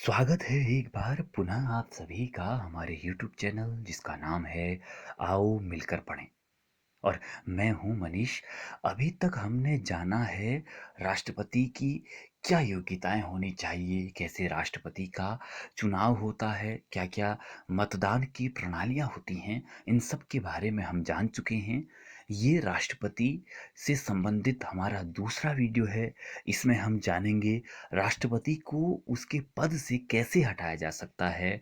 स्वागत है एक बार पुनः आप सभी का हमारे YouTube चैनल जिसका नाम है आओ मिलकर पढ़ें। और मैं हूं मनीष। अभी तक हमने जाना है राष्ट्रपति की क्या योग्यताएं होनी चाहिए, कैसे राष्ट्रपति का चुनाव होता है, क्या क्या मतदान की प्रणालियां होती हैं। इन सब के बारे में हम जान चुके हैं। ये राष्ट्रपति से संबंधित हमारा दूसरा वीडियो है। इसमें हम जानेंगे राष्ट्रपति को उसके पद से कैसे हटाया जा सकता है,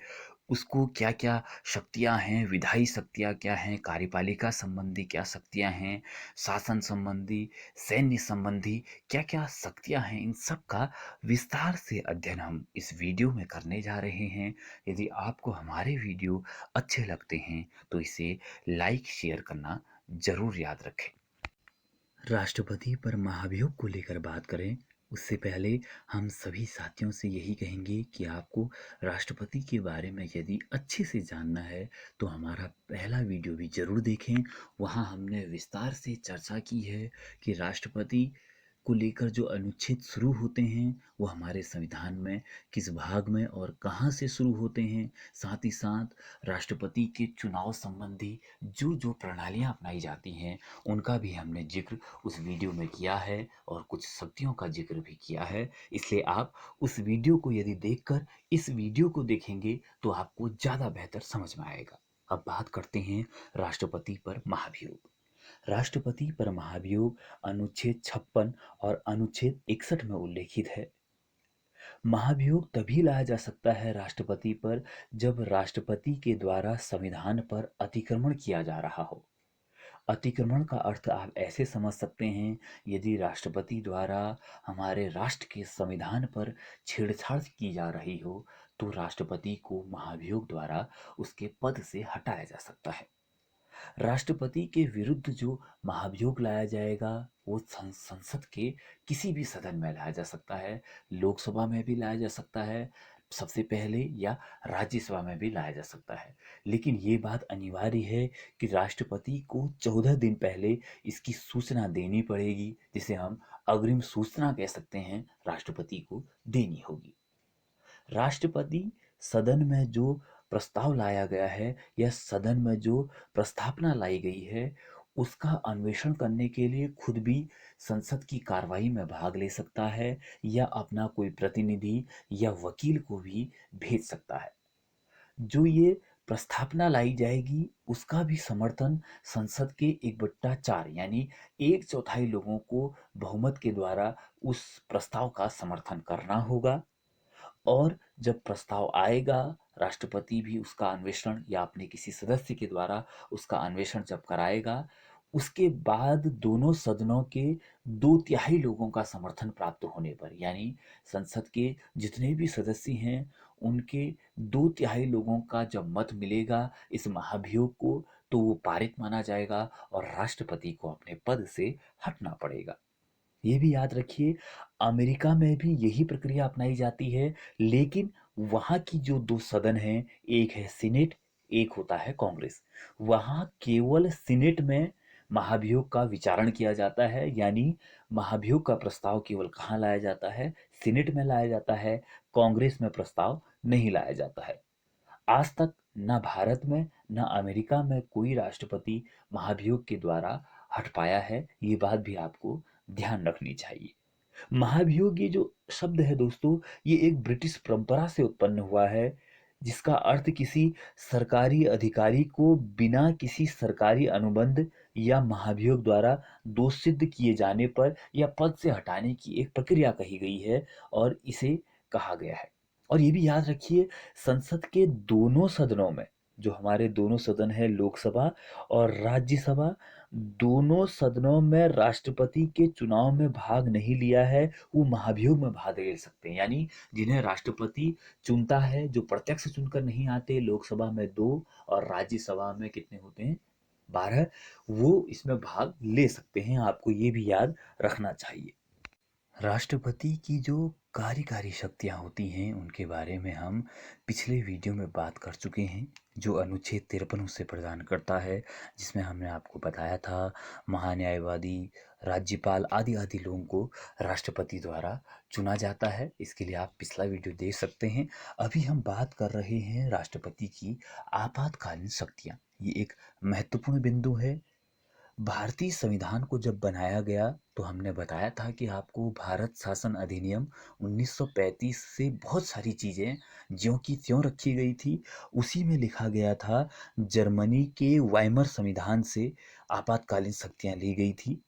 उसको क्या-क्या शक्तियाँ हैं, विधायी शक्तियाँ क्या हैं, कार्यपालिका संबंधी क्या शक्तियाँ हैं, शासन संबंधी, सैन्य संबंधी क्या-क्या शक्तियाँ हैं, इन सब का विस्तार से अध्ययन हम इस वीडियो में करने जा रहे हैं। यदि आपको हमारे वीडियो अच्छे लगते हैं, तो इसे लाइक, शेयर करना ज़रूर याद रखें। राष्ट्रपति पर महाभियोग को लेकर बात करें, उससे पहले हम सभी साथियों से यही कहेंगे कि आपको राष्ट्रपति के बारे में यदि अच्छे से जानना है तो हमारा पहला वीडियो भी ज़रूर देखें। वहाँ हमने विस्तार से चर्चा की है कि राष्ट्रपति को लेकर जो अनुच्छेद शुरू होते हैं वो हमारे संविधान में किस भाग में और कहाँ से शुरू होते हैं। साथ ही साथ राष्ट्रपति के चुनाव संबंधी जो जो प्रणालियाँ अपनाई जाती हैं उनका भी हमने जिक्र उस वीडियो में किया है और कुछ शक्तियों का जिक्र भी किया है। इसलिए आप उस वीडियो को यदि देखकर इस वीडियो को देखेंगे तो आपको ज़्यादा बेहतर समझ में आएगा। अब बात करते हैं राष्ट्रपति पर महाभियोग। राष्ट्रपति पर महाभियोग अनुच्छेद 56 और अनुच्छेद 61 में उल्लेखित है। महाभियोग तभी लाया जा सकता है राष्ट्रपति पर जब राष्ट्रपति के द्वारा संविधान पर अतिक्रमण किया जा रहा हो। अतिक्रमण का अर्थ आप ऐसे समझ सकते हैं, यदि राष्ट्रपति द्वारा हमारे राष्ट्र के संविधान पर छेड़छाड़ की जा रही हो तो राष्ट्रपति को महाभियोग द्वारा उसके पद से हटाया जा सकता है। राष्ट्रपति के विरुद्ध जो महाभियोग लाया जाएगा वो संसद के किसी भी सदन में लाया जा सकता है, लोकसभा में भी लाया जा सकता है सबसे पहले, या राज्यसभा में भी लाया जा सकता है। लेकिन ये बात अनिवार्य है कि राष्ट्रपति को 14 दिन पहले इसकी सूचना देनी पड़ेगी, जिसे हम अग्रिम सूचना कह सकते हैं, राष्ट्रपति को देनी होगी। राष्ट्रपति सदन में जो प्रस्ताव लाया गया है या सदन में जो प्रस्तावना लाई गई है उसका अन्वेषण करने के लिए खुद भी संसद की कार्रवाई में भाग ले सकता है या अपना कोई प्रतिनिधि या वकील को भी भेज सकता है। जो ये प्रस्तावना लाई जाएगी उसका भी समर्थन संसद के 1/4 यानी 1/4 लोगों को बहुमत के द्वारा उस प्रस्ताव का समर्थन करना होगा। और जब प्रस्ताव आएगा, राष्ट्रपति भी उसका अन्वेषण या अपने किसी सदस्य के द्वारा उसका अन्वेषण जब कराएगा, उसके बाद दोनों सदनों के 2/3 लोगों का समर्थन प्राप्त होने पर, यानी संसद के जितने भी सदस्य हैं उनके 2/3 लोगों का जब मत मिलेगा इस महाभियोग को, तो वो पारित माना जाएगा और राष्ट्रपति को अपने पद से हटना पड़ेगा। ये भी याद रखिए, अमेरिका में भी यही प्रक्रिया अपनाई जाती है, लेकिन वहाँ की जो 2 सदन हैं, एक है सीनेट, एक होता है कांग्रेस। वहाँ केवल सीनेट में महाभियोग का विचारण किया जाता है, यानी महाभियोग का प्रस्ताव केवल कहाँ लाया जाता है? सीनेट में लाया जाता है, कांग्रेस में प्रस्ताव नहीं लाया जाता है। आज तक ना भारत में ना अमेरिका में कोई राष्ट्रपति महाभियोग के द्वारा हट पाया है, ये बात भी आपको ध्यान रखनी चाहिए। महाभियोग ये जो शब्द है दोस्तों, ये एक ब्रिटिश परंपरा से उत्पन्न हुआ है, जिसका अर्थ किसी सरकारी अधिकारी को बिना किसी सरकारी अनुबंध या महाभियोग द्वारा दोष सिद्ध किए जाने पर या पद से हटाने की एक प्रक्रिया कही गई है और इसे कहा गया है। और ये भी याद रखिए, संसद के दोनों सदनों में, जो हमारे दोनों सदन है लोकसभा और राज्यसभा, दोनों सदनों में राष्ट्रपति के चुनाव में भाग नहीं लिया है वो महाभियोग में भाग ले सकते हैं। यानी जिन्हें राष्ट्रपति चुनता है, जो प्रत्यक्ष चुनकर नहीं आते, लोकसभा में 2 और राज्यसभा में कितने होते हैं, 12, वो इसमें भाग ले सकते हैं। आपको ये भी याद रखना चाहिए। राष्ट्रपति की जो कार्यकारी शक्तियाँ होती हैं उनके बारे में हम पिछले वीडियो में बात कर चुके हैं, जो अनुच्छेद 53 उसे प्रदान करता है, जिसमें हमने आपको बताया था महान्यायवादी राज्यपाल आदि आदि लोगों को राष्ट्रपति द्वारा चुना जाता है। इसके लिए आप पिछला वीडियो देख सकते हैं। अभी हम बात कर रहे हैं राष्ट्रपति की आपातकालीन शक्तियाँ। ये एक महत्वपूर्ण बिंदु है। भारतीय संविधान को जब बनाया गया तो हमने बताया था कि आपको भारत शासन अधिनियम 1935 से बहुत सारी चीज़ें ज्यों की त्यों रखी गई थी। उसी में लिखा गया था, जर्मनी के वाइमर संविधान से आपातकालीन शक्तियाँ ली गई थी।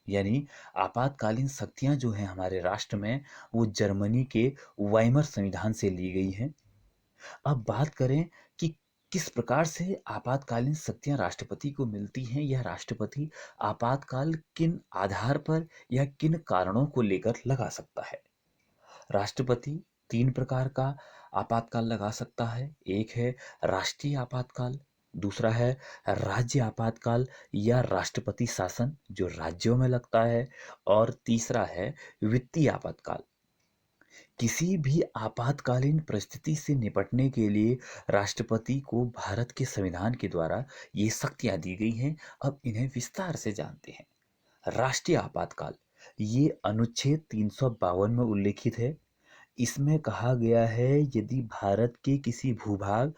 यानी आपातकालीन शक्तियाँ जो हैं हमारे राष्ट्र में, वो जर्मनी के वाइमर संविधान से ली गई हैं। अब बात करें कि किस प्रकार से आपातकालीन शक्तियां राष्ट्रपति को मिलती हैं, या राष्ट्रपति आपातकाल किन आधार पर या किन कारणों को लेकर लगा सकता है। राष्ट्रपति तीन प्रकार का आपातकाल लगा सकता है। एक है राष्ट्रीय आपातकाल, दूसरा है राज्य आपातकाल या राष्ट्रपति शासन जो राज्यों में लगता है, और तीसरा है वित्तीय आपातकाल। किसी भी आपातकालीन परिस्थिति से निपटने के लिए राष्ट्रपति को भारत के संविधान के द्वारा ये शक्तियां दी गई हैं। अब इन्हें विस्तार से जानते हैं। राष्ट्रीय आपातकाल, ये अनुच्छेद 352 में उल्लेखित है। इसमें कहा गया है, यदि भारत के किसी भूभाग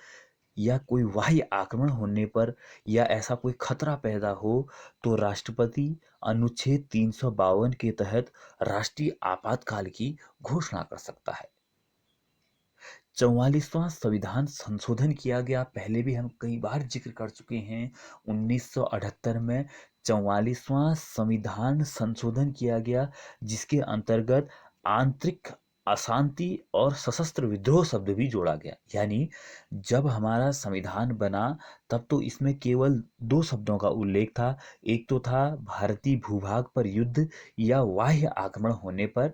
या कोई बाह्य आक्रमण होने पर या ऐसा कोई खतरा पैदा हो, तो राष्ट्रपति अनुच्छेद 352 के तहत राष्ट्रीय आपातकाल की घोषणा कर सकता है। 44वां संविधान संशोधन किया गया। पहले भी हम कई बार जिक्र कर चुके हैं। 1978 में 44वां संविधान संशोधन किया गया, जिसके अंतर्गत आंतरिक अशांति और सशस्त्र विद्रोह शब्द भी जोड़ा गया। यानी जब हमारा संविधान बना तब तो इसमें केवल दो शब्दों का उल्लेख था। एक तो था भारतीय भूभाग पर युद्ध या बाह्य आक्रमण होने पर।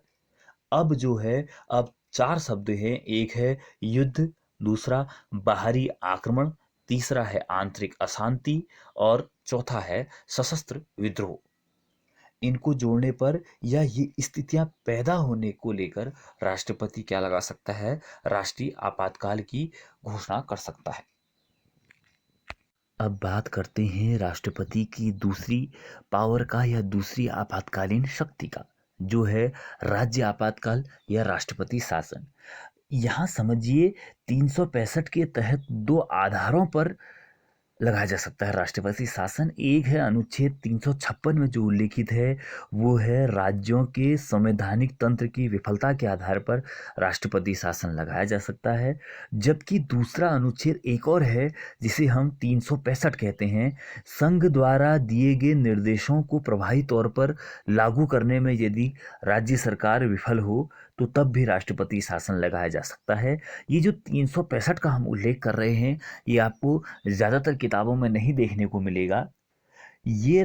अब जो है, अब चार शब्द हैं। एक है युद्ध, दूसरा बाहरी आक्रमण, तीसरा है आंतरिक अशांति, और चौथा है सशस्त्र विद्रोह। इनको जोड़ने पर या ये स्थितियां पैदा होने को लेकर राष्ट्रपति क्या लगा सकता है, राष्ट्रीय आपातकाल की घोषणा कर सकता है। अब बात करते हैं राष्ट्रपति की दूसरी पावर का या दूसरी आपातकालीन शक्ति का, जो है राज्य आपातकाल या राष्ट्रपति शासन। यहाँ समझिए 365 के तहत दो आधारों पर लगाया जा सकता है राष्ट्रपति शासन। एक है अनुच्छेद 356 में जो उल्लेखित है, वो है राज्यों के संवैधानिक तंत्र की विफलता के आधार पर राष्ट्रपति शासन लगाया जा सकता है। जबकि दूसरा अनुच्छेद एक और है, जिसे हम 365 कहते हैं। संघ द्वारा दिए गए निर्देशों को प्रभावी तौर पर लागू करने में यदि राज्य सरकार विफल हो, तो तब भी राष्ट्रपति शासन लगाया जा सकता है। ये जो 365 का हम उल्लेख कर रहे हैं, ये आपको ज़्यादातर किताबों में नहीं देखने को मिलेगा। ये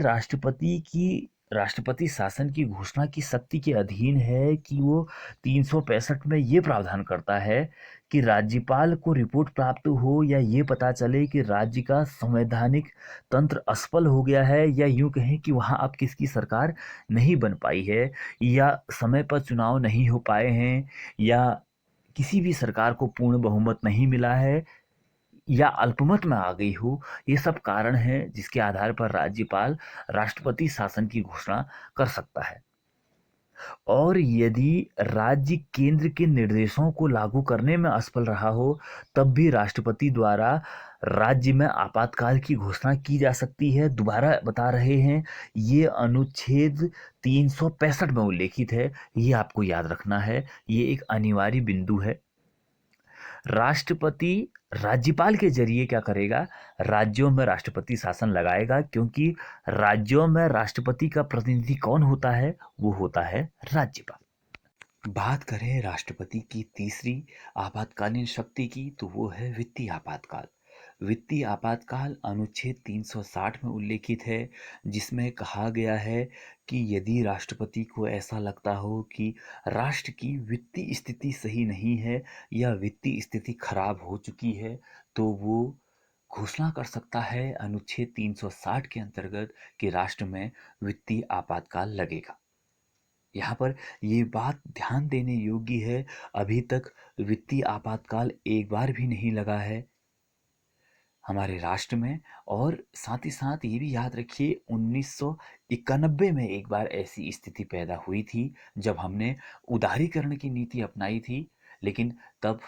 राष्ट्रपति शासन की घोषणा की शक्ति के अधीन है कि वो 365 में ये प्रावधान करता है कि राज्यपाल को रिपोर्ट प्राप्त हो या ये पता चले कि राज्य का संवैधानिक तंत्र असफल हो गया है, या यूं कहें कि वहाँ अब किसकी सरकार नहीं बन पाई है, या समय पर चुनाव नहीं हो पाए हैं, या किसी भी सरकार को पूर्ण बहुमत नहीं मिला है, या अल्पमत में आ गई हो। ये सब कारण हैं जिसके आधार पर राज्यपाल राष्ट्रपति शासन की घोषणा कर सकता है। और यदि राज्य केंद्र के निर्देशों को लागू करने में असफल रहा हो, तब भी राष्ट्रपति द्वारा राज्य में आपातकाल की घोषणा की जा सकती है। दोबारा बता रहे हैं, ये अनुच्छेद 365 में उल्लेखित है। ये आपको याद रखना है, ये एक अनिवार्य बिंदु है। राष्ट्रपति राज्यपाल के जरिए क्या करेगा, राज्यों में राष्ट्रपति शासन लगाएगा, क्योंकि राज्यों में राष्ट्रपति का प्रतिनिधि कौन होता है, वो होता है राज्यपाल। बात करें राष्ट्रपति की तीसरी आपातकालीन शक्ति की, तो वो है वित्तीय आपातकाल। वित्तीय आपातकाल अनुच्छेद 360 में उल्लेखित है, जिसमें कहा गया है कि यदि राष्ट्रपति को ऐसा लगता हो कि राष्ट्र की वित्तीय स्थिति सही नहीं है या वित्तीय स्थिति खराब हो चुकी है, तो वो घोषणा कर सकता है अनुच्छेद 360 के अंतर्गत कि राष्ट्र में वित्तीय आपातकाल लगेगा। यहाँ पर ये बात ध्यान देने योग्य है, अभी तक वित्तीय आपातकाल एक बार भी नहीं लगा है। हमारे राष्ट्र में। और साथ ही साथ ये भी याद रखिए 1991 में एक बार ऐसी स्थिति पैदा हुई थी जब हमने उदारीकरण की नीति अपनाई थी, लेकिन तब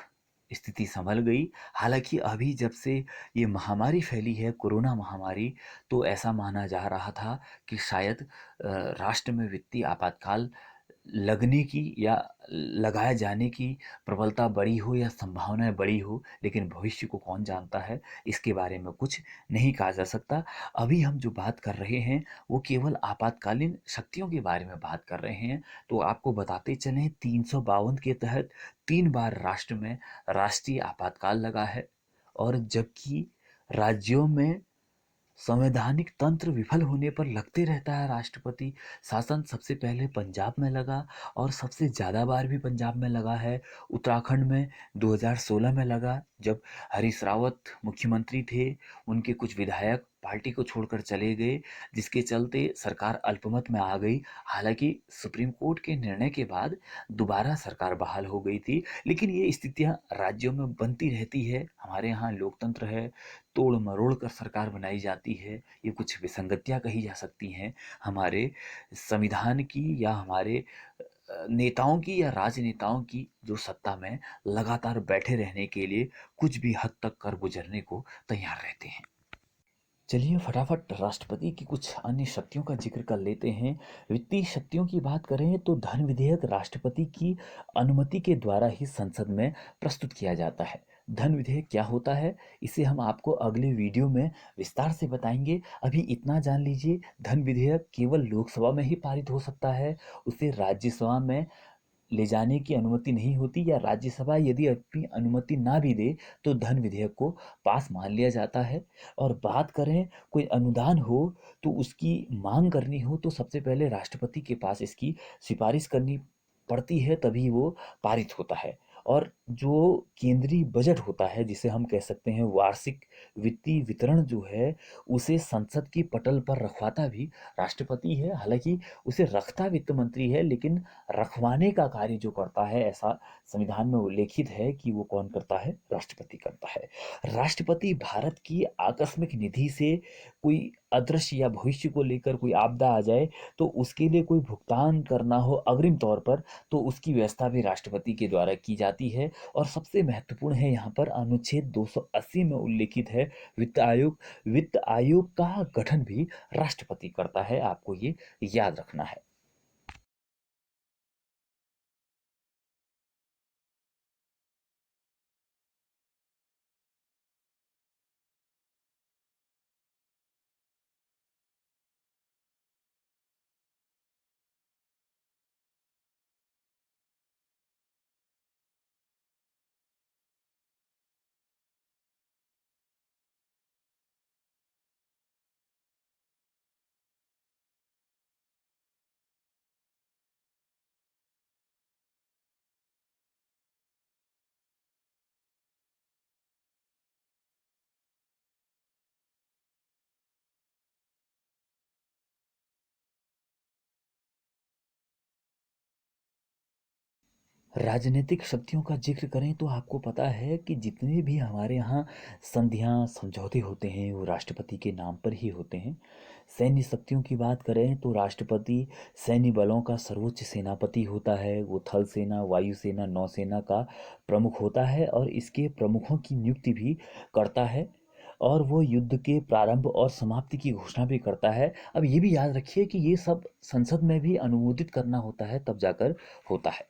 स्थिति संभल गई। हालांकि अभी जब से ये महामारी फैली है, कोरोना महामारी, तो ऐसा माना जा रहा था कि शायद राष्ट्र में वित्तीय आपातकाल लगने की या लगाए जाने की प्रबलता बड़ी हो या संभावनाएं बड़ी हो, लेकिन भविष्य को कौन जानता है, इसके बारे में कुछ नहीं कहा जा सकता। अभी हम जो बात कर रहे हैं वो केवल आपातकालीन शक्तियों के बारे में बात कर रहे हैं। तो आपको बताते चलें 352 के तहत 3 बार राष्ट्र में राष्ट्रीय आपातकाल लगा है। और जबकि राज्यों में संवैधानिक तंत्र विफल होने पर लगते रहता है राष्ट्रपति शासन, सबसे पहले पंजाब में लगा और सबसे ज़्यादा बार भी पंजाब में लगा है। उत्तराखंड में 2016 में लगा, जब हरीश रावत मुख्यमंत्री थे। उनके कुछ विधायक पार्टी को छोड़कर चले गए, जिसके चलते सरकार अल्पमत में आ गई। हालांकि सुप्रीम कोर्ट के निर्णय के बाद दोबारा सरकार बहाल हो गई थी। लेकिन ये स्थितियां राज्यों में बनती रहती है। हमारे यहाँ लोकतंत्र है, तोड़ मरोड़ कर सरकार बनाई जाती है। ये कुछ विसंगतियां कही जा सकती हैं हमारे संविधान की, या हमारे नेताओं की, या राजनेताओं की, जो सत्ता में लगातार बैठे रहने के लिए कुछ भी हद तक कर गुजरने को तैयार रहते हैं। चलिए फटाफट राष्ट्रपति की कुछ अन्य शक्तियों का जिक्र कर लेते हैं। वित्तीय शक्तियों की बात करें तो धन विधेयक राष्ट्रपति की अनुमति के द्वारा ही संसद में प्रस्तुत किया जाता है। धन विधेयक क्या होता है, इसे हम आपको अगले वीडियो में विस्तार से बताएंगे। अभी इतना जान लीजिए, धन विधेयक केवल लोकसभा में ही पारित हो सकता है, उसे राज्यसभा में ले जाने की अनुमति नहीं होती, या राज्यसभा यदि अपनी अनुमति ना भी दे तो धन विधेयक को पास मान लिया जाता है। और बात करें कोई अनुदान हो तो उसकी मांग करनी हो तो सबसे पहले राष्ट्रपति के पास इसकी सिफारिश करनी पड़ती है, तभी वो पारित होता है। और जो केंद्रीय बजट होता है, जिसे हम कह सकते हैं वार्षिक वित्तीय वितरण जो है, उसे संसद की पटल पर रखवाता भी राष्ट्रपति है। हालांकि उसे रखता वित्त मंत्री है, लेकिन रखवाने का कार्य जो करता है, ऐसा संविधान में उल्लेखित है कि वो कौन करता है, राष्ट्रपति करता है। राष्ट्रपति भारत की आकस्मिक निधि से कोई अदृश्य या भविष्य को लेकर कोई आपदा आ जाए तो उसके लिए कोई भुगतान करना हो अग्रिम तौर पर, तो उसकी व्यवस्था भी राष्ट्रपति के द्वारा की जाती है। और सबसे महत्वपूर्ण है यहाँ पर अनुच्छेद 280 में उल्लेखित है वित्त आयोग। वित्त आयोग का गठन भी राष्ट्रपति करता है, आपको ये याद रखना है। राजनीतिक शक्तियों का जिक्र करें तो आपको पता है कि जितने भी हमारे यहाँ संधियाँ समझौते होते हैं वो राष्ट्रपति के नाम पर ही होते हैं। सैन्य शक्तियों की बात करें तो राष्ट्रपति सैन्य बलों का सर्वोच्च सेनापति होता है। वो थल सेना, वायुसेना, नौसेना का प्रमुख होता है और इसके प्रमुखों की नियुक्ति भी करता है। और वो युद्ध के प्रारंभ और समाप्ति की घोषणा भी करता है। अब ये भी याद रखिए कि ये सब संसद में भी अनुमोदित करना होता है, तब जाकर होता है।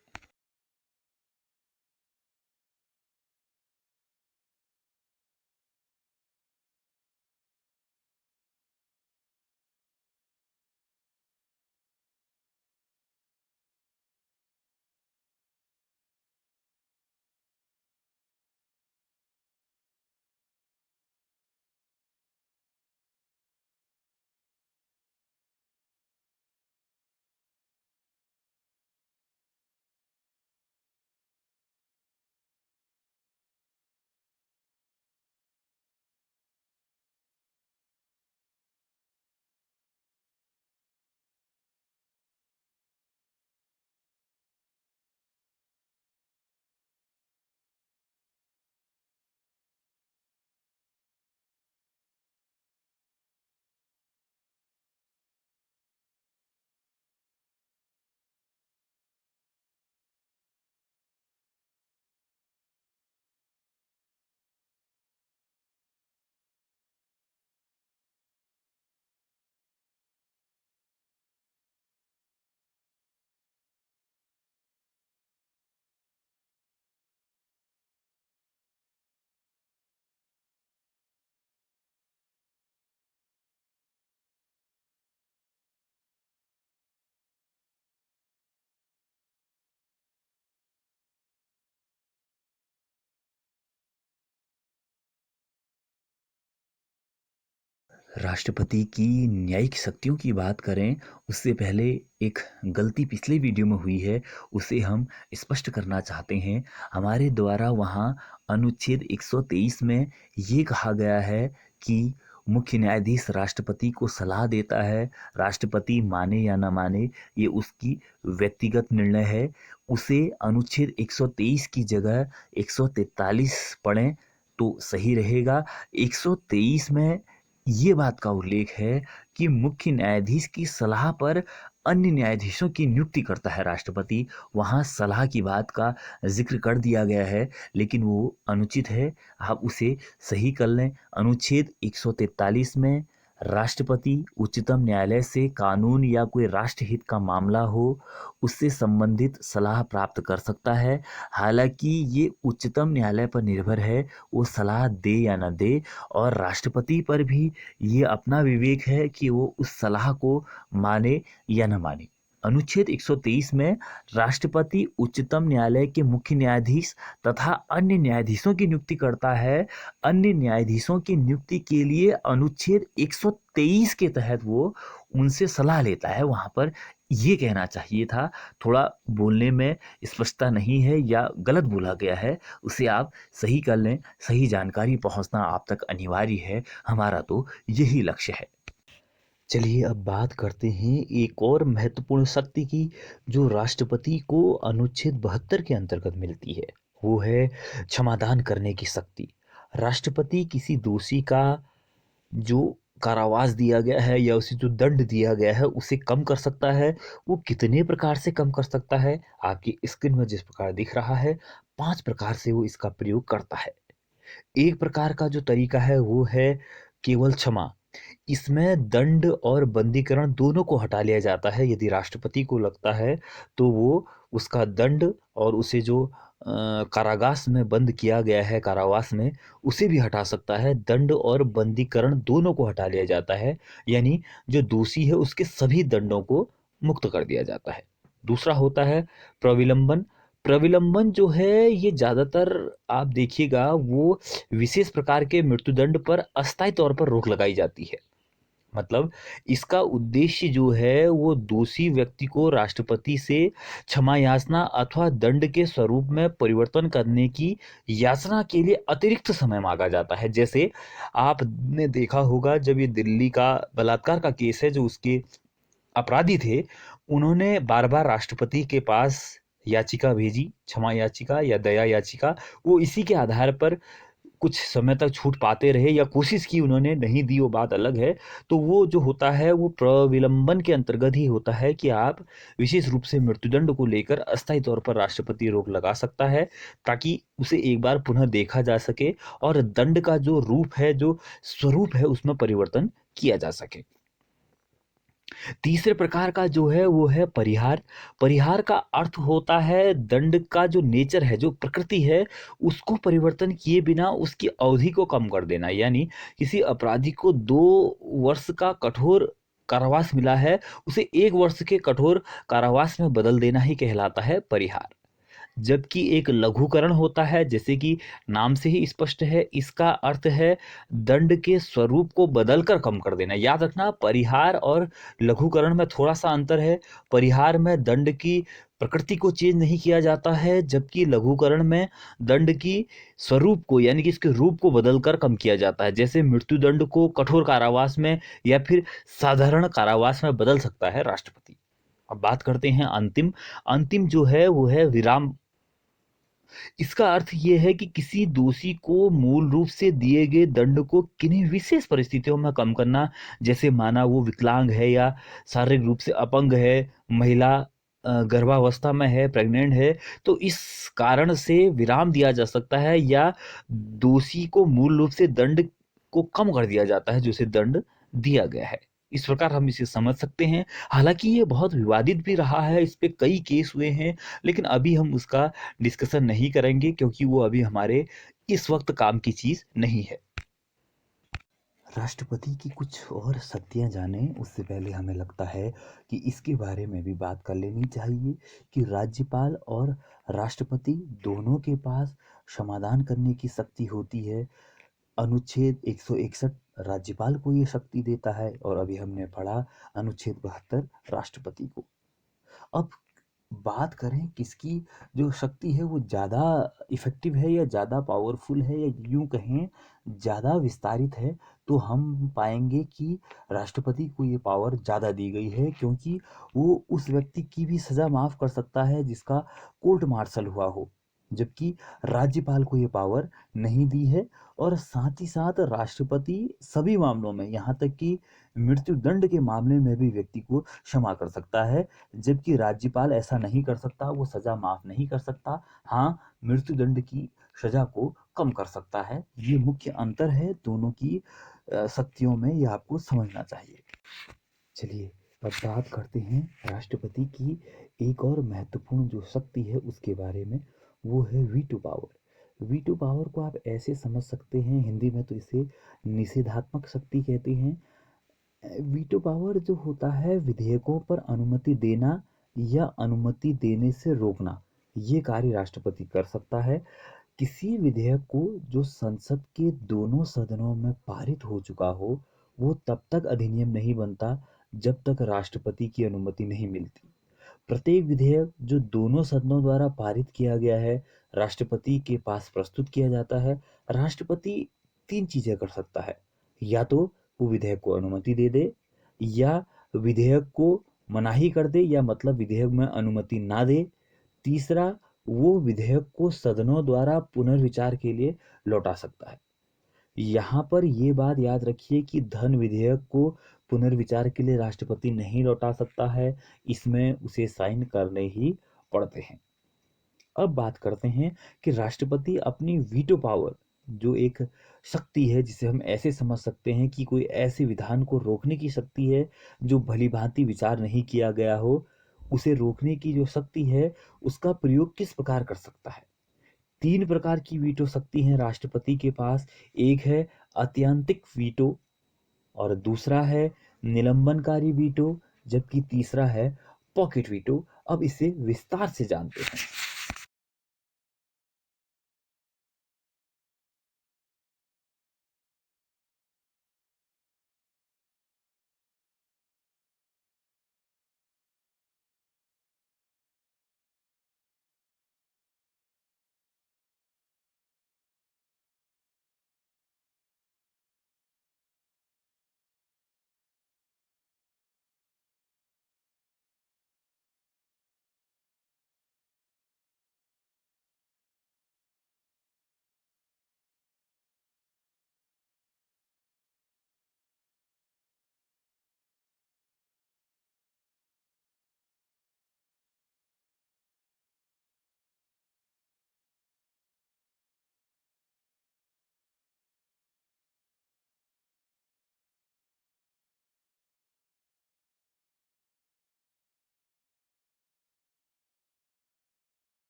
राष्ट्रपति की न्यायिक शक्तियों की बात करें, उससे पहले एक गलती पिछले वीडियो में हुई है, उसे हम स्पष्ट करना चाहते हैं। हमारे द्वारा वहाँ अनुच्छेद 123 में ये कहा गया है कि मुख्य न्यायाधीश राष्ट्रपति को सलाह देता है। राष्ट्रपति माने या ना माने, ये उसकी व्यक्तिगत निर्णय है। उसे अनुच्छेद 123 की जगह 143 पढ़ें तो सही रहेगा। 123 में ये बात का उल्लेख है कि मुख्य न्यायाधीश की सलाह पर अन्य न्यायाधीशों की नियुक्ति करता है राष्ट्रपति। वहाँ सलाह की बात का जिक्र कर दिया गया है, लेकिन वो अनुचित है। आप उसे सही कर लें। अनुच्छेद 143 में राष्ट्रपति उच्चतम न्यायालय से कानून या कोई राष्ट्रहित का मामला हो, उससे संबंधित सलाह प्राप्त कर सकता है। हालांकि ये उच्चतम न्यायालय पर निर्भर है, वो सलाह दे या ना दे, और राष्ट्रपति पर भी ये अपना विवेक है कि वो उस सलाह को माने या न माने। अनुच्छेद 123 में राष्ट्रपति उच्चतम न्यायालय के मुख्य न्यायाधीश तथा अन्य न्यायाधीशों की नियुक्ति करता है। अन्य न्यायाधीशों की नियुक्ति के लिए अनुच्छेद 123 के तहत वो उनसे सलाह लेता है। वहां पर ये कहना चाहिए था, थोड़ा बोलने में स्पष्टता नहीं है या गलत बोला गया है, उसे आप सही कर लें। सही जानकारी पहुंचना आप तक अनिवार्य है, हमारा तो यही लक्ष्य है। चलिए अब बात करते हैं एक और महत्वपूर्ण शक्ति की, जो राष्ट्रपति को अनुच्छेद 72 के अंतर्गत मिलती है। वो है क्षमादान करने की शक्ति। राष्ट्रपति किसी दोषी का जो कारावास दिया गया है या उसे जो दंड दिया गया है उसे कम कर सकता है। वो कितने प्रकार से कम कर सकता है? आपकी स्क्रीन में जिस प्रकार दिख रहा है, 5 प्रकार से वो इसका प्रयोग करता है। एक प्रकार का जो तरीका है वो है केवल क्षमा। इसमें दंड और बंदीकरण दोनों को हटा लिया जाता है। यदि राष्ट्रपति को लगता है तो वो उसका दंड और उसे जो कारागास में बंद किया गया है, कारावास में, उसे भी हटा सकता है। दंड और बंदीकरण दोनों को हटा लिया जाता है, यानी जो दोषी है उसके सभी दंडों को मुक्त कर दिया जाता है। दूसरा होता है प्रविलंबन। प्रविलंबन जो है ये ज्यादातर आप देखिएगा वो विशेष प्रकार के मृत्युदंड पर अस्थायी तौर पर रोक लगाई जाती है। मतलब इसका उद्देश्य जो है वो दोषी व्यक्ति को राष्ट्रपति से क्षमा याचना अथवा दंड के स्वरूप में परिवर्तन करने की याचना के लिए अतिरिक्त समय मांगा जाता है। जैसे आपने देखा होगा, जब ये दिल्ली का बलात्कार का केस है, जो उसके अपराधी थे, उन्होंने बार बार राष्ट्रपति के पास याचिका भेजी, क्षमा याचिका या दया याचिका। वो इसी के आधार पर कुछ समय तक छूट पाते रहे या कोशिश की, उन्होंने नहीं दी, वो बात अलग है। तो वो जो होता है वो प्रविलंबन के अंतर्गत ही होता है कि आप विशेष रूप से मृत्युदंड को लेकर अस्थायी तौर पर राष्ट्रपति रोक लगा सकता है, ताकि उसे एक बार पुनः देखा जा सके और दंड का जो रूप है, जो स्वरूप है, उसमें परिवर्तन किया जा सके। तीसरे प्रकार का जो है वो है परिहार। परिहार का अर्थ होता है दंड का जो नेचर है, जो प्रकृति है, उसको परिवर्तन किए बिना उसकी अवधि को कम कर देना। यानी किसी अपराधी को 2 वर्ष का कठोर कारावास मिला है, उसे 1 वर्ष के कठोर कारावास में बदल देना ही कहलाता है परिहार। जबकि एक लघुकरण होता है, जैसे कि नाम से ही स्पष्ट है, इसका अर्थ है दंड के स्वरूप को बदलकर कम कर देना। याद रखना, परिहार और लघुकरण में थोड़ा सा अंतर है। परिहार में दंड की प्रकृति को चेंज नहीं किया जाता है, जबकि लघुकरण में दंड की स्वरूप को, यानी कि इसके रूप को बदलकर कम किया जाता है। जैसे मृत्युदंड को कठोर कारावास में या फिर साधारण कारावास में बदल सकता है राष्ट्रपति। अब बात करते हैं अंतिम। अंतिम जो है वो है विराम। इसका अर्थ ये है कि किसी दोषी को मूल रूप से दिए गए दंड को किन्हीं विशेष परिस्थितियों में कम करना। जैसे माना वो विकलांग है या शारीरिक रूप से अपंग है, महिला गर्भावस्था में है, प्रेग्नेंट है, तो इस कारण से विराम दिया जा सकता है, या दोषी को मूल रूप से दंड को कम कर दिया जाता है जो उसे दंड दिया गया है। इस प्रकार हम इसे समझ सकते हैं। हालांकि ये बहुत विवादित भी रहा है, इस पे कई केस हुए हैं, लेकिन अभी हम उसका डिस्कशन नहीं करेंगे, क्योंकि वो अभी हमारे इस वक्त काम की चीज नहीं है। राष्ट्रपति की कुछ और शक्तियां जाने उससे पहले हमें लगता है कि इसके बारे में भी बात कर लेनी चाहिए कि राज्यपाल और राष्ट्रपति दोनों के पास समाधान करने की शक्ति होती है। अनुच्छेद 161 राज्यपाल को ये शक्ति देता है, और अभी हमने पढ़ा अनुच्छेद 72 राष्ट्रपति को। अब बात करें किसकी जो शक्ति है वो ज़्यादा इफ़ेक्टिव है या ज़्यादा पावरफुल है, या यूँ कहें ज़्यादा विस्तारित है, तो हम पाएंगे कि राष्ट्रपति को ये पावर ज़्यादा दी गई है, क्योंकि वो उस व्यक्ति की भी सज़ा माफ़ कर सकता है जिसका कोर्ट मार्शल हुआ हो, जबकि राज्यपाल को ये पावर नहीं दी है। और साथ ही साथ राष्ट्रपति सभी मामलों में, यहाँ तक कि मृत्यु दंड के मामले में भी व्यक्ति को क्षमा कर सकता है, जबकि राज्यपाल ऐसा नहीं कर सकता, वो सज़ा माफ़ नहीं कर सकता। हाँ, मृत्युदंड की सज़ा को कम कर सकता है। ये मुख्य अंतर है दोनों की शक्तियों में, ये आपको समझना चाहिए। चलिए अब बात करते हैं राष्ट्रपति की एक और महत्वपूर्ण जो शक्ति है उसके बारे में, वो है वीटो पावर। वीटो पावर को आप ऐसे समझ सकते हैं, हिंदी में तो इसे निषेधात्मक शक्ति कहते हैं। वीटो पावर जो होता है विधेयकों पर अनुमति देना या अनुमति देने से रोकना, ये कार्य राष्ट्रपति कर सकता है। किसी विधेयक को जो संसद के दोनों सदनों में पारित हो चुका हो, वो तब तक अधिनियम नहीं बनता जब तक राष्ट्रपति की अनुमति नहीं मिलती। प्रत्येक विधेयक जो दोनों सदनों द्वारा पारित किया गया है, राष्ट्रपति के पास प्रस्तुत किया जाता है। राष्ट्रपति तीन चीजें कर सकता है: या तो वो विधेयक को अनुमति दे दे, या विधेयक को मनाही कर दे, या मतलब विधेयक में अनुमति ना दे। तीसरा, वो विधेयक को सदनों द्वारा पुनर्विचार के लिए लौटा सकता है। यहाँ पर ये बात याद रखिए कि धन विधेयक को पुनर्विचार के लिए राष्ट्रपति नहीं लौटा सकता है, इसमें उसे साइन करने ही पड़ते हैं। अब बात करते हैं कि राष्ट्रपति अपनी वीटो पावर, जो एक शक्ति है जिसे हम ऐसे समझ सकते हैं कि कोई ऐसे विधान को रोकने की शक्ति है जो भली भांति विचार नहीं किया गया हो, उसे रोकने की जो शक्ति है उसका प्रयोग किस प्रकार कर सकता है। तीन प्रकार की वीटो शक्ति है राष्ट्रपति के पास। एक है अत्यंतिक वीटो, और दूसरा है निलंबनकारी वीटो, जबकि तीसरा है पॉकेट वीटो। अब इसे विस्तार से जानते हैं।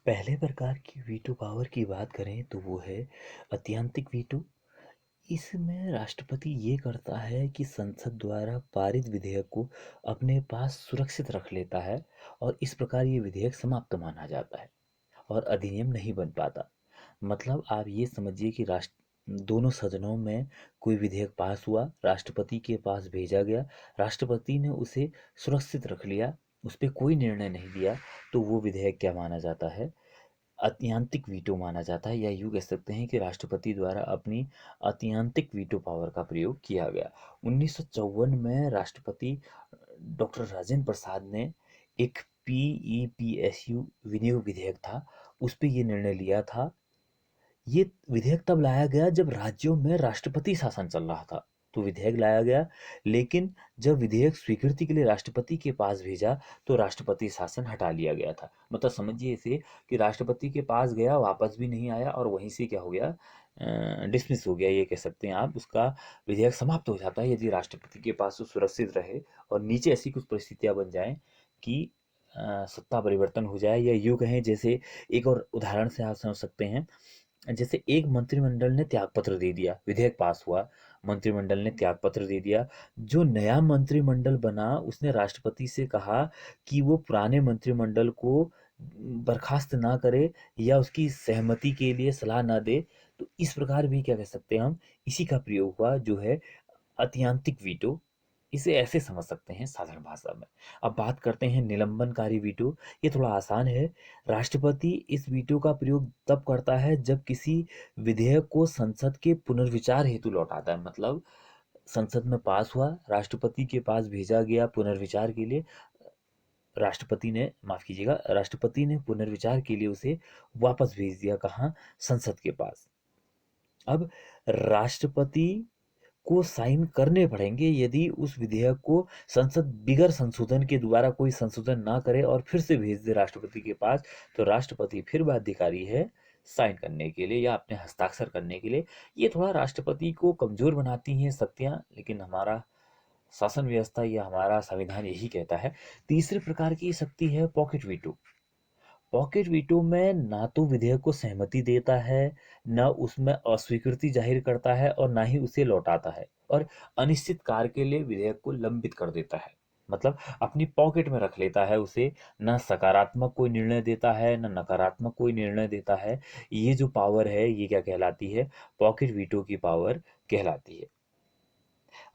पहले प्रकार की वीटो पावर की बात करें तो वो है अत्यंतिक वीटो। इसमें राष्ट्रपति ये करता है कि संसद द्वारा पारित विधेयक को अपने पास सुरक्षित रख लेता है और इस प्रकार ये विधेयक समाप्त माना जाता है और अधिनियम नहीं बन पाता। मतलब आप ये समझिए कि राष्ट्र दोनों सदनों में कोई विधेयक पास हुआ, राष्ट्रपति के पास भेजा गया, राष्ट्रपति ने उसे सुरक्षित रख लिया, उस पर कोई निर्णय नहीं दिया, तो वो विधेयक क्या माना जाता है? अत्यंतिक वीटो माना जाता है, या यूँ कह सकते हैं कि राष्ट्रपति द्वारा अपनी अत्यंतिक वीटो पावर का प्रयोग किया गया। 1954 में राष्ट्रपति डॉक्टर राजेंद्र प्रसाद ने एक पीईपीएसयू विनियोग विधेयक था, उस पे ये निर्णय लिया था। ये विधेयक तब लाया गया जब राज्यों में राष्ट्रपति शासन चल रहा था, तो विधेयक लाया गया। लेकिन जब विधेयक स्वीकृति के लिए राष्ट्रपति के पास भेजा तो राष्ट्रपति शासन हटा लिया गया था। मतलब समझिए इसे कि राष्ट्रपति के पास गया, वापस भी नहीं आया और वहीं से क्या हो गया, डिसमिस हो गया, ये कह सकते हैं आप। उसका विधेयक समाप्त हो जाता है यदि राष्ट्रपति के पास वो सुरक्षित रहे और नीचे ऐसी कुछ परिस्थितियां बन जाएं कि सत्ता परिवर्तन हो जाए, या यूँ कहें जैसे एक और उदाहरण से आप समझ सकते हैं। जैसे एक मंत्रिमंडल ने त्यागपत्र दे दिया, विधेयक पास हुआ, मंत्रिमंडल ने त्यागपत्र दे दिया, जो नया मंत्रिमंडल बना उसने राष्ट्रपति से कहा कि वो पुराने मंत्रिमंडल को बर्खास्त ना करे या उसकी सहमति के लिए सलाह ना दे। तो इस प्रकार भी क्या कह सकते हैं हम, इसी का प्रयोग हुआ जो है अत्यंतिक वीटो। इसे ऐसे समझ सकते हैं साधारण भाषा में। अब बात करते हैं निलंबनकारी वीटो। ये थोड़ा आसान है। राष्ट्रपति इस वीटो का प्रयोग तब करता है जब किसी विधेयक को संसद के पुनर्विचार हेतु लौटाता है। मतलब संसद में पास हुआ, राष्ट्रपति के पास भेजा गया पुनर्विचार के लिए, राष्ट्रपति ने, माफ कीजिएगा, राष्ट्रपति ने पुनर्विचार के लिए उसे वापस भेज दिया, कहाँ? संसद के पास। अब राष्ट्रपति को साइन करने पड़ेंगे यदि उस विधेयक को संसद बिगर संशोधन के द्वारा कोई संशोधन ना करे और फिर से भेज दे राष्ट्रपति के पास, तो राष्ट्रपति फिर बाध्यकारी है साइन करने के लिए या अपने हस्ताक्षर करने के लिए। ये थोड़ा राष्ट्रपति को कमजोर बनाती हैं शक्तियां, लेकिन हमारा शासन व्यवस्था या हमारा संविधान यही कहता है। तीसरे प्रकार की शक्ति है पॉकेट वीटो। पॉकेट वीटो में ना तो विधेयक को सहमति देता है, ना उसमें अस्वीकृति जाहिर करता है और ना ही उसे लौटाता है, और अनिश्चित काल के लिए विधेयक को लंबित कर देता है। मतलब अपनी पॉकेट में रख लेता है उसे, ना सकारात्मक कोई निर्णय देता है ना नकारात्मक कोई निर्णय देता है। ये जो पावर है ये क्या कहलाती है? पॉकेट वीटो की पावर कहलाती है।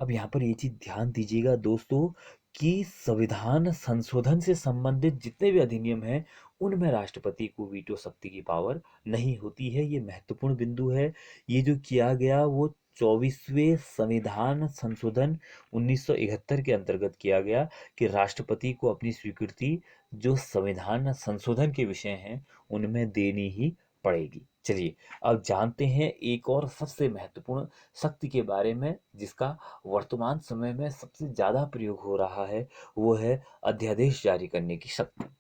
अब यहाँ पर ये चीज ध्यान दीजिएगा दोस्तों कि संविधान संशोधन से संबंधित जितने भी अधिनियम हैं उनमें राष्ट्रपति को वीटो शक्ति की पावर नहीं होती है। ये महत्वपूर्ण बिंदु है। ये जो किया गया वो 24वें संविधान संशोधन 1971 के अंतर्गत किया गया कि राष्ट्रपति को अपनी स्वीकृति जो संविधान संशोधन के विषय हैं उनमें देनी ही पड़ेगी। चलिए अब जानते हैं एक और सबसे महत्वपूर्ण शक्ति के बारे में जिसका वर्तमान समय में सबसे ज़्यादा प्रयोग हो रहा है, वो है अध्यादेश जारी करने की शक्ति।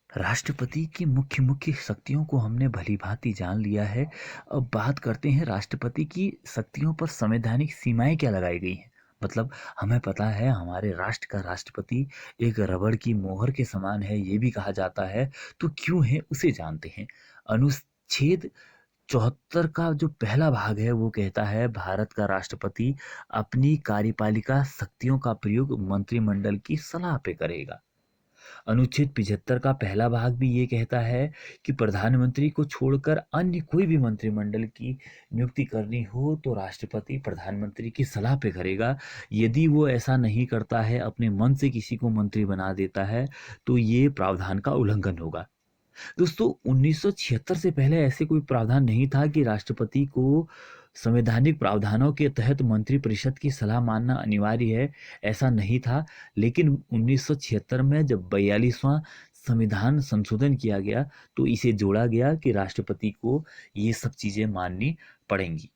राष्ट्रपति की मुख्य मुख्य शक्तियों को हमने भली भांति जान लिया है। अब बात करते हैं राष्ट्रपति की शक्तियों पर संवैधानिक सीमाएं क्या लगाई गई हैं। मतलब हमें पता है हमारे राष्ट्र का राष्ट्रपति एक रबड़ की मोहर के समान है, ये भी कहा जाता है। तो क्यों है उसे जानते हैं। अनुच्छेद 74 का जो पहला भाग है वो कहता है भारत का राष्ट्रपति अपनी कार्यपालिका शक्तियों का प्रयोग मंत्रिमंडल की सलाह पे करेगा। अनुच्छेद 75 का पहला भाग भी ये कहता है कि प्रधानमंत्री को छोड़कर अन्य कोई भी मंत्रिमंडल की नियुक्ति करनी हो तो राष्ट्रपति प्रधानमंत्री की सलाह पे करेगा। यदि वो ऐसा नहीं करता है, अपने मन से किसी को मंत्री बना देता है, तो ये प्रावधान का उल्लंघन होगा। दोस्तों 1976 से पहले ऐसे कोई प्रावधान नहीं था कि राष्ट्रपति को संवैधानिक प्रावधानों के तहत मंत्रिपरिषद की सलाह मानना अनिवार्य है, ऐसा नहीं था। लेकिन 1976 में जब 42वां संविधान संशोधन किया गया तो इसे जोड़ा गया कि राष्ट्रपति को ये सब चीज़ें माननी पड़ेंगी।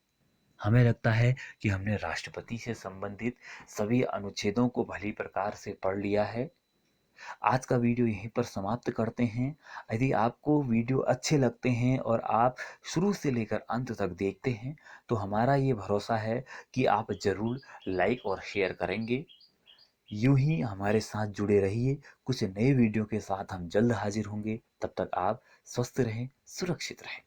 हमें लगता है कि हमने राष्ट्रपति से संबंधित सभी अनुच्छेदों को भली प्रकार से पढ़ लिया है। आज का वीडियो यहीं पर समाप्त करते हैं। यदि आपको वीडियो अच्छे लगते हैं और आप शुरू से लेकर अंत तक देखते हैं तो हमारा ये भरोसा है कि आप ज़रूर लाइक और शेयर करेंगे। यूं ही हमारे साथ जुड़े रहिए। कुछ नए वीडियो के साथ हम जल्द हाजिर होंगे। तब तक आप स्वस्थ रहें, सुरक्षित रहें।